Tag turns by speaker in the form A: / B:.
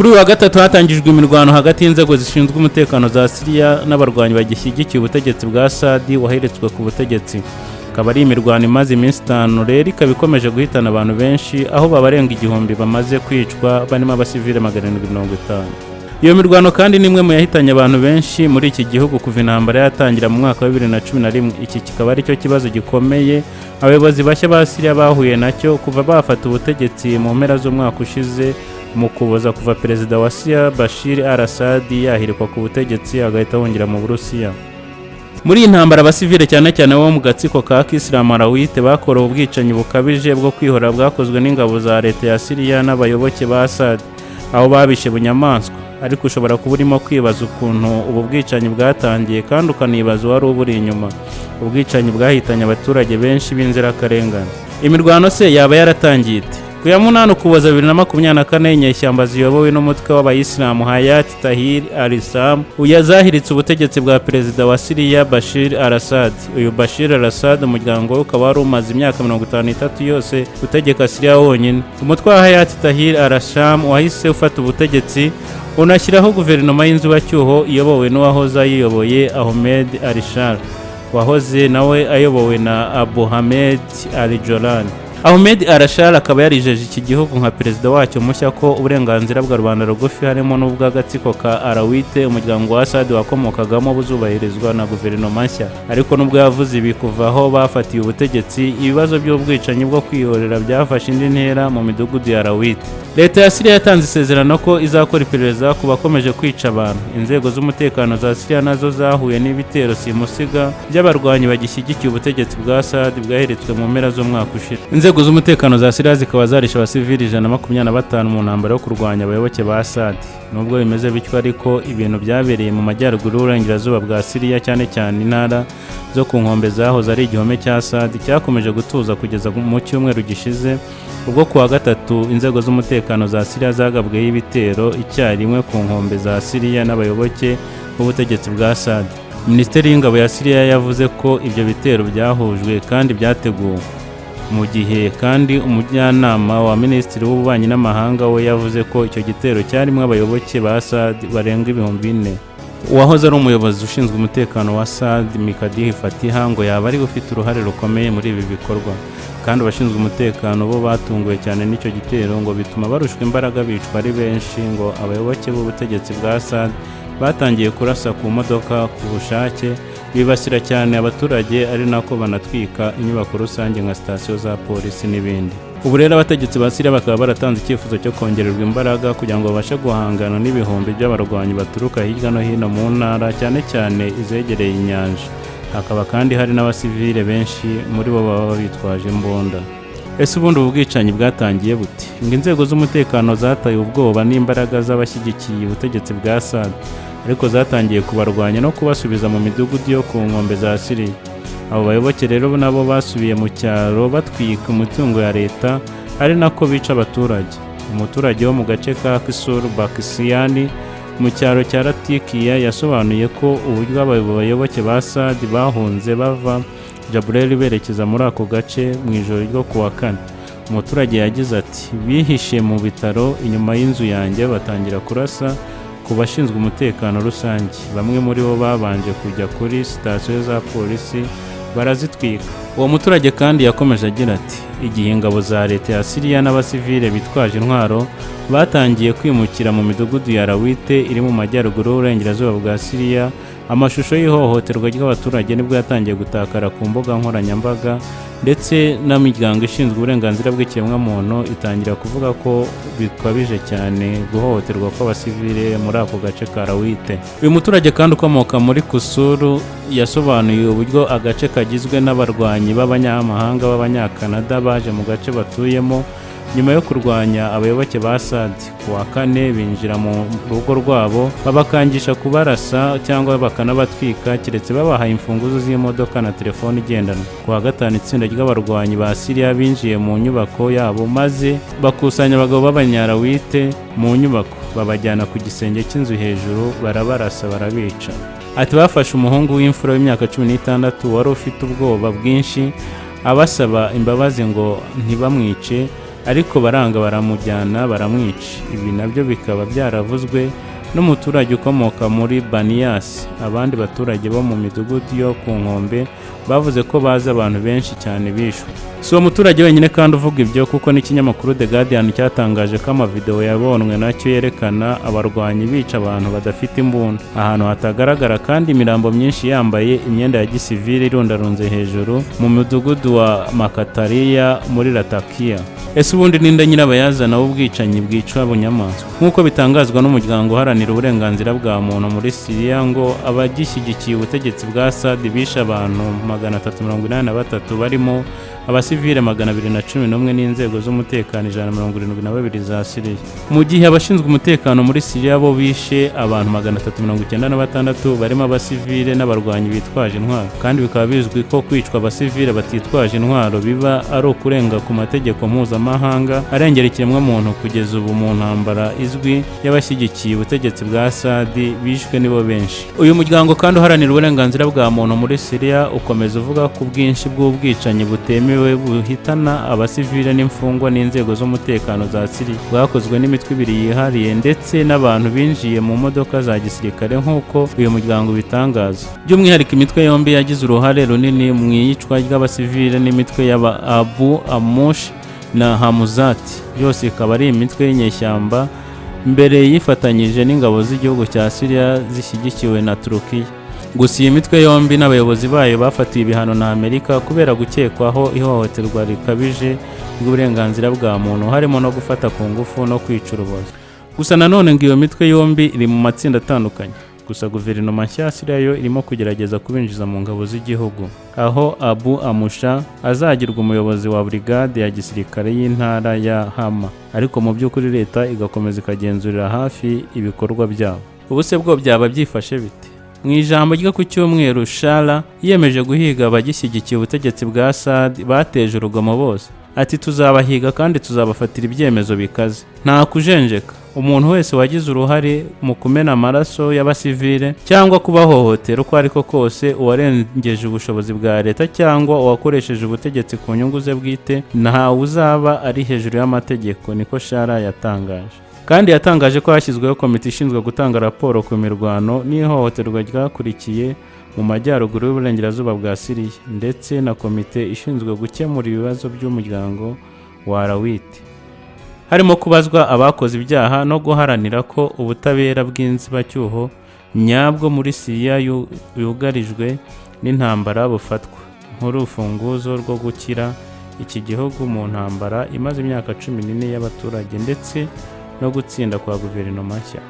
A: Kuri wa gatatu hatangijwe imirwano hagati y'inzego zishinzwe umutekano za Syria n'abarwanyi bagishyigikiye ubutegetsi bwa Assad waheretswe ku butegetsi. Akaba ari imirwano imaze iminsi 5 rero ikaba ikomeje guhitana abantu benshi aho babarenga 1000 bamaze kwicwa barimo abasivile 750. Iyo mirwano kandi nimwe mu yahitanye abantu benshi muri iki gihugu kuva intambara yatangira mu mwaka wa 2011. Iki kikaba ari cyo kibazo gikomeye abayobozi bashya ba Syria bahuye nacyo kuva bafata ubutegetsi mu mpera z'umwaka ushize mu kuboza kuva perezida wa Syria Bashir al-Assad yahirikwa ku butegetsi agahita ahungira mu Burusiya. Muri iyi ntambara abasivile cyane cyane bo mu gatsiko ka Islam Alawite bakorewe ubwicanyi bukabije bwo kwihora bwakozwe n'ingabo za leta ya Syria n'abayoboke ba Assad aho babishe bunyamaswa. Ariko ushobora kuba urimo kwibaza ukuntu ubu bwicanyi bwatangiye kandi ukanibaza wari uburi inyuma. Ubwicanyi bwahitanye abaturage benshi b'inzirakarengane. Imirwano se yaba yaratangiye ite? Ku ya 8 Ukuboza 2024 inyeshyamba ziyobowe n'umutwe w'abayisilamu Hayat Tahrir al-Sham uyazahiritse ubutegetsi bwa perezida wa Syria Bashir al-Assad. Uyu Bashir al-Assad umuryango we ukaba wari umaze imyaka 53 yose utegeka Syria wonyine. Umutwe wa Hayat Tahrir al-Sham wahise ufata ubutegetsi unashyiraho guverinoma y'inzibacyuho iyobowe n'uwahoze ayiyoboye Ahmed al-Shara wahoze nawe ayobowe na Abu Hamed al-Jolan. Ahmed al-Shara akaba yarijeje iki gihugu nka perezida wacyo mushya ko uburenganzira bwa rubanda rugufi harimo n'ubw'agatsiko ka Alawite umuryango wa Assad wakomokagamo buzubahirizwa na guverinoma nshya. Ariko nubwo yavuze ibi kuva aho bafatiye ubutegetsi, ibibazo by'ubwicanyi bwo kwihorera byafashe indi ntera mu midugudu ya Alawite. Leta ya Syria yatanze isezerano ko izakora iperereza ku bakomeje kwica abantu. Inzego z'umutekano za Syria nazo zahuye n'ibitero simusiga by'abarwanyi bagishyigikiye ubutegetsi bwa Assad bwaheretswe mu mpera z'umwaka ushize. Inzego z'umutekano za Syria zikaba zarishe abasivili 125 mu ntambara yo kurwanya abayoboke ba Assad. Nubwo bimeze bityo ariko ibintu byabereye mu majyaruguru y'uburengerazuba bwa Syria cyane cyane intara zo ku nkombe zahoze ari igihome cya Assad cyakomeje gutuza kugeza mu cyumweru gishize ubwo kuwa gatatu inzego z'umutekano za Syria zagabweho ibitero icyarimwe ku nkombe za Syria n'abayoboke b'ubutegetsi bwa Assad. Minisiteri y'ingabo ya Syria yavuze ko ibyo bitero byahujwe kandi byateguwe. Mu gihe kandi umujyanama wa minisitiri w'ububanyi n'amahanga we yavuze ko icyo gitero cyarimo abayoboke ba Assad barenga 4,000. Uwahoze ari umuyobozi ushinzwe umutekano wa Assad Mikadih Fatiha ngo yaba ari ufite uruhare rukomeye muri ibi bikorwa, kandi abashinzwe umutekano bo batunguwe cyane n'icyo gitero ngo bituma barushwa imbaraga bicwa ari benshi. Ngo abayoboke b'ubutegetsi bwa Assad batangiye kurasa ku modoka ku bushake bibasira cyane abaturage ari nako banatwika inyubako rusange nka sitasiyo za polisi n'ibindi. Ubu rero abategetsi ba Syria bakaba baratanze icyifuzo cyo kongererwa imbaraga kugira ngo babashe guhangana n'ibihumbi by'abarwanyi baturuka hirya no hino mu ntara cyane cyane izegereye inyanja. Hakaba kandi hari n'abasivile benshi muri bo baba bitwaje imbunda. Ese ubundi ubu bwicanyi bwatangiye buti? Ngo inzego z'umutekano zataye ubwoba n'imbaraga z'abashyigikiye ubutegetsi bwa Assad, ariko zatangiye kubarwanya no kubasubiza mu midugudu yo ku nkombe za Syria. Abo bayoboke rero nabo basubiye mu cyaro batwika umutungo ya leta ari nako bica abaturage. Umuturage wo mu gace ka Kisur Bakisiyani mu cyaro cya Latakia yasobanuye ko uburyo abayoboke ba Assad bahunze bava Jabrel berekeza muri ako gace mu ijoro ryo kuwa 4. Umuturage yagize ati bihishe mu bitaro inyuma y'inzu yanjye batangira kurasa ku bashinzwe umutekano rusange. Bamwe muri bo babanje kujya kuri sitasiyo za polisi barazitwika. Uwo muturage kandi yakomeje agira ati igihe ingabo za leta ya Syria n'abasivile bitwaje intwaro batangiye kwimukira mu midugudu ya Alawite iri mu majyaruguru y'uburengerazuba bwa Syria, amashusho y'ihohoterwa ry'abaturage nibwo yatangiye gutakara ku mbuga nkoranyambaga, ndetse n'imiryango ishinzwe uburenganzira bw'ikiremwamuntu itangira kuvuga ko bikabije cyane guhohoterwa kw'abasivile muri ako gace ka Alawite. Uyu muturage kandi ukomoka muri Kusuru yasobanuye uburyo agace kagizwe n'abarwanyi b'abanyamahanga b'abanyakanada baje mu gace batuyemo nyuma yo kurwanya abayoboke ba Assad. Kuwa 4 binjira mu rugo rwabo babakangisha kubarasa cyangwa bakanabatwika keretse babahaye imfunguzo z'imodoka na telefone igendanwa. Kuwa 5 itsinda ry'abarwanyi ba Syria binjiye mu nyubako yabo maze bakusanya abagabo b'abanyalawite mu nyubako babajyana ku gisenge cy'inzu hejuru barabarasa barabica. Ati bafashe umuhungu w'imfura w'imyaka 16 wari ufite ubwoba bwinshi abasaba imbabazi ngo ntibamwice, ariko baranga baramujyana baramwica. Ibi nabyo bikaba byaravuzwe n'umuturage ukomoka muri Banias. Abandi baturage bo mu midugudu yo ku nkombe bavuze ko bazi abantu benshi cyane bishwe. Si uwo muturage wenyine kandi uvuga ibyo, kuko n'ikinyamakuru The Guardian cyatangaje ko amavideo yabonwe nacyo yerekana abarwanyi bica abantu badafite imbunda ahantu hatagaragara, kandi imirambo myinshi yambaye imyenda ya gisivili irundarunze hejuru mu mudugudu wa Makatariya muri Latakia. Ese ubundi ninde nyirabayazana w'ubwicanyi bwicwa bunyamaswa? Nk'uko bitangazwa n'umuryango uharanira uburenganzira bwa muntu muri Syria, ngo abagishyigikiye ubutegetsi bwa Assad bishe abantu 383 barimo abasivile 211 n'inzego z'umutekano 172 za Syria. Mu gihe abashinzwe umutekano muri Syria bo bishe abantu 396 barimo abasivile n'abarwanyi bitwaje intwaro, kandi bikaba bizwi ko kwicwa abasivile batitwaje intwaro biba ari ukurenga ku mategeko mpuzamahanga arengera ikiremwamuntu. Kugeza ubu mu ntambara izwi y'abashyigikiye ubutegetsi bwa Assad bishwe nibo benshi. Uyu muryango kandi uharanira uburenganzira bwa muntu muri Syria ukomeza uvuga ku bwinshi bw'ubwicanyi butemewe buhitana abasivile n'imfungwa n'inzego z'umutekano za Syria bwakozwe n'imitwe ibiri yihariye ndetse n'abantu binjiye mu modoka za gisirikare nk'uko uyu muryango bitangaza. By'umwihariko imitwe yombi yagize uruhare runini mu iyicwa ry'abasivile n'imitwe y'aba Abu Amush na Hamuzati, yose ikaba ari imitwe y'inyeshyamba mbere yifatanyije n'ingabo z'igihugu cya Syria zishyigikiwe na Turukiya. Gusa iyi mitwe yombi n'abayobozi bayo bafatiwe ibihano na Amerika kubera gukekwaho ihohoterwa rikabije ry'uburenganzira bwa muntu, harimo no gufata ku ngufu no kwica urubozo. Gusa nanone ngo iyo mitwe yombi iri mu matsinda atandukanye. Gusa guverinoma nshya ya Syria yo irimo kugerageza kubinjiza mu ngabo z'igihugu, aho Abu Amusha azagirwa umuyobozi wa brigade ya gisirikare y'intara ya Hama, ariko mu by'ukuri leta igakomeza ikagenzurira hafi ibikorwa byabo. Ubuse bwo byaba byifashe bite? Mu ijambo ryo ku cyumweru, Shara yiyemeje guhiga abagishyigikiye ubutegetsi bwa Assad bateje urugomo bose. Ati tuzabahiga kandi tuzabafatira ibyemezo bikaze, nta kujenjeka. Umuntu wese wagize uruhare mu kumena amaraso y'abasivile cyangwa kubahohotera uko ariko kose, uwarengeje ubushobozi bwa leta cyangwa uwakoresheje ubutegetsi ku nyungu ze bwite, nta uzaba ari hejuru y'amategeko, niko Shara yatangaje. Kandi yatangaje ko hashyizweho komite ishinzwe gutanga raporo ku mirwano n'ihohoterwa ryakurikiye mu majyaruguru y'uburengerazuba bwa Syria, ndetse na komite ishinzwe gukemura ibibazo by'umuryango wa Alawite, harimo kubazwa abakoze ibyaha no guharanira ko ubutabera bw'inzibacyuho nyabwo muri Syria yugarijwe n'intambara bufatwa nk'urufunguzo rwo gukira iki gihugu mu ntambara imaze imyaka 14 y'abaturage ndetse no gutsinda kwa guverinoma nshya.